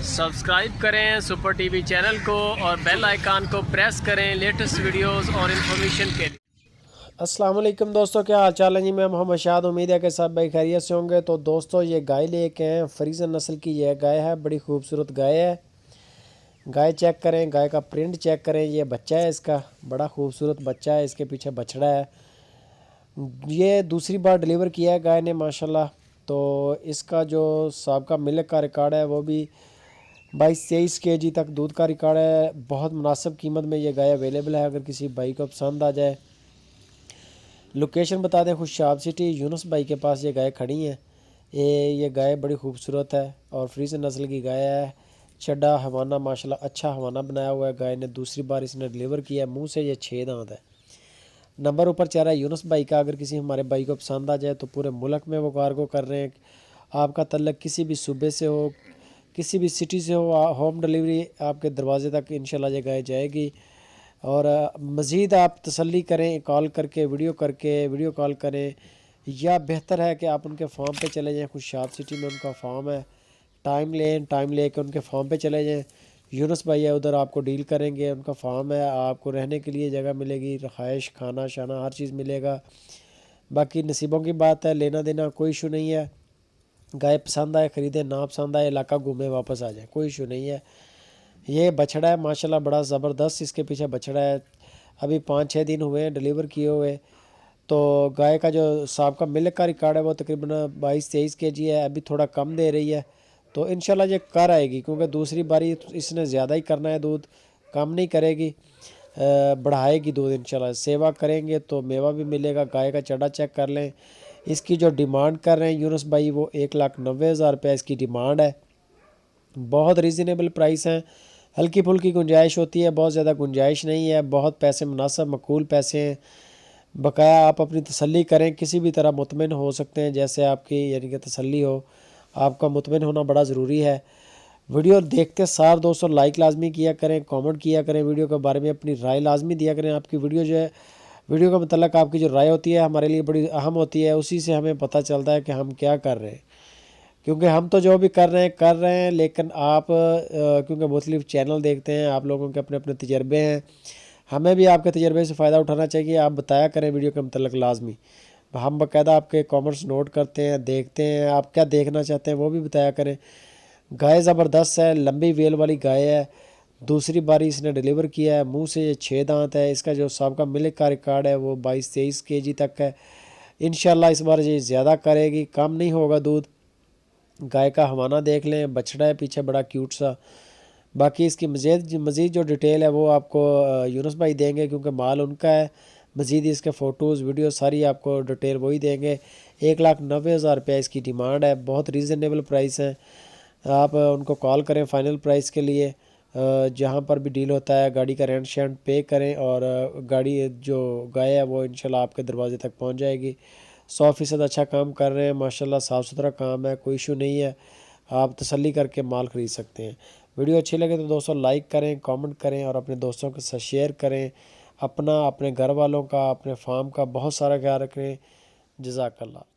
Subscribe करें super TV channel को और बेल आइकन को प्रेस करें लेटेस्ट वीडियोस और इन्फॉर्मेशन के लिए। अस्सलाम वालेकुम दोस्तों, क्या हाल चाल है जी। मैं मोहम्मद शाद, उम्मीद है कि सब भाई खैरियत से होंगे। तो दोस्तों ये गाय लेके आए हैं, फ्रीजन नस्ल की यह गाय है, बड़ी खूबसूरत गाय है। गाय चेक करें, गाय का प्रिंट चेक करें, ये बच्चा है इसका, बड़ा खूबसूरत बच्चा है, इसके पीछे बछड़ा है। ये दूसरी बार डिलीवर किया है गाय ने माशाल्लाह। तो इसका जो साबिका मिल्क का रिकॉर्ड है वो भी 22-23 kg तक दूध का रिकॉर्ड है। बहुत मुनासिब कीमत में ये गाय अवेलेबल है, अगर किसी भाई को पसंद आ जाए। लोकेशन बता दें, खुशाब सिटी यूनुस भाई के पास ये गाय खड़ी हैं। ये गाय बड़ी खूबसूरत है और फ्रीजन नस्ल की गाय है। चड्डा हवाना माशाल्लाह अच्छा हवाना बनाया हुआ है गाय ने, दूसरी बार इसने डिलीवर किया है। मुंह से ये 6 दांत है। नंबर ऊपर चाह रहा है यूनुस भाई का, अगर किसी हमारे भाई को पसंद आ जाए तो पूरे मुल्क में वो कार्गो कर रहे हैं। आपका तल्लक किसी भी सूबे से हो, किसी भी सिटी से हो, होम डिलीवरी आपके दरवाजे तक इंशाल्लाह ये गाय जाएगी। और मज़ीद आप तसल्ली करें कॉल करके, वीडियो कॉल करें, या बेहतर है कि आप उनके फार्म पे चले जाएं। खुशाब सिटी में उनका फार्म है, टाइम ले के उनके फार्म पे चले जाएं। यूनुस भाई है उधर, आपको डील करेंगे। उनका फार्म है, आपको रहने के लिए जगह मिलेगी, रहाइश, खाना शाना हर चीज़ मिलेगा। बाकी नसीबों की बात है, लेना देना कोई इशू नहीं है। गाय पसंद आए ख़रीदें, ना पसंद आए इलाका घूमे वापस आ जाए, कोई इशू नहीं है। ये बछड़ा है माशाल्लाह, बड़ा ज़बरदस्त इसके पीछे बछड़ा है। अभी 5-6 दिन हुए हैं डिलीवर किए हुए। तो गाय का जो साबिका मिल्क का रिकॉर्ड है वो तकरीबन 22-23 kg है। अभी थोड़ा कम दे रही है, तो इंशाल्लाह ये कर आएगी, क्योंकि दूसरी बारी इसने ज़्यादा ही करना है, दूध कम नहीं करेगी, बढ़ाएगी दूध इंशाल्लाह। सेवा करेंगे तो मेवा भी मिलेगा। गाय का चढ़ा चेक कर लें। इसकी जो डिमांड कर रहे हैं यूनुस भाई, वो 1,90,000 रुपये इसकी डिमांड है। बहुत रीज़नेबल प्राइस हैं, हल्की फुल्की गुंजाइश होती है, बहुत ज़्यादा गुंजाइश नहीं है। बहुत पैसे मुनासिब मकबूल पैसे हैं। बकाया आप अपनी तसल्ली करें, किसी भी तरह मुतमिन हो सकते हैं, जैसे आपकी यानी कि तसल्ली हो। आपका मुतमिन होना बड़ा ज़रूरी है। वीडियो देखते सार दोस्तों लाइक लाजमी किया करें, कमेंट किया करें, वीडियो के बारे में अपनी राय लाजमी दिया करें। आपकी वीडियो जो है, वीडियो का मतलब आपकी जो राय होती है हमारे लिए बड़ी अहम होती है। उसी से हमें पता चलता है कि हम क्या कर रहे हैं, क्योंकि हम तो जो भी कर रहे हैं, लेकिन आप क्योंकि मुख्तलिफ चैनल देखते हैं, आप लोगों के अपने अपने तजर्बे हैं, हमें भी आपके तजर्बे से फ़ायदा उठाना चाहिए। आप बताया करें वीडियो के मतलब लाजमी, हम बाकायदा आपके कमेंट्स नोट करते हैं, देखते हैं, आप क्या देखना चाहते हैं वो भी बताया करें। गाय ज़बरदस्त है, लंबी वेल वाली गाय है। दूसरी बारी इसने डिलीवर किया है। मुंह से ये 6 दांत है। इसका जो साबिका मिल्क का रिकॉर्ड है वो 22-23 kg तक है। इंशाल्लाह इस बार ये ज़्यादा करेगी, कम नहीं होगा दूध। गाय का हवाना देख लें, बछड़ा है पीछे बड़ा क्यूट सा। बाकी इसकी मज़ीद जो डिटेल है वो आपको यूनुस भाई देंगे, क्योंकि माल उनका है। मज़ीद इसके फ़ोटोज़ वीडियो सारी आपको डिटेल वही देंगे। 1,90,000 रुपये इसकी डिमांड है, बहुत रीज़नेबल प्राइस है। आप उनको कॉल करें फ़ाइनल प्राइस के लिए। जहाँ पर भी डील होता है गाड़ी का रेंट शेंट पे करें, और गाड़ी जो गाय है वो इंशाल्लाह आपके दरवाजे तक पहुँच जाएगी। 100% अच्छा काम कर रहे हैं माशाल्लाह, साफ़ सुथरा काम है, कोई इशू नहीं है। आप तसल्ली करके माल ख़रीद सकते हैं। वीडियो अच्छी लगे तो दोस्तों लाइक करें, कमेंट करें और अपने दोस्तों के साथ शेयर करें। अपना, अपने घर वालों का, अपने फार्म का बहुत सारा ख्याल रखें। जज़ाकल्लाह।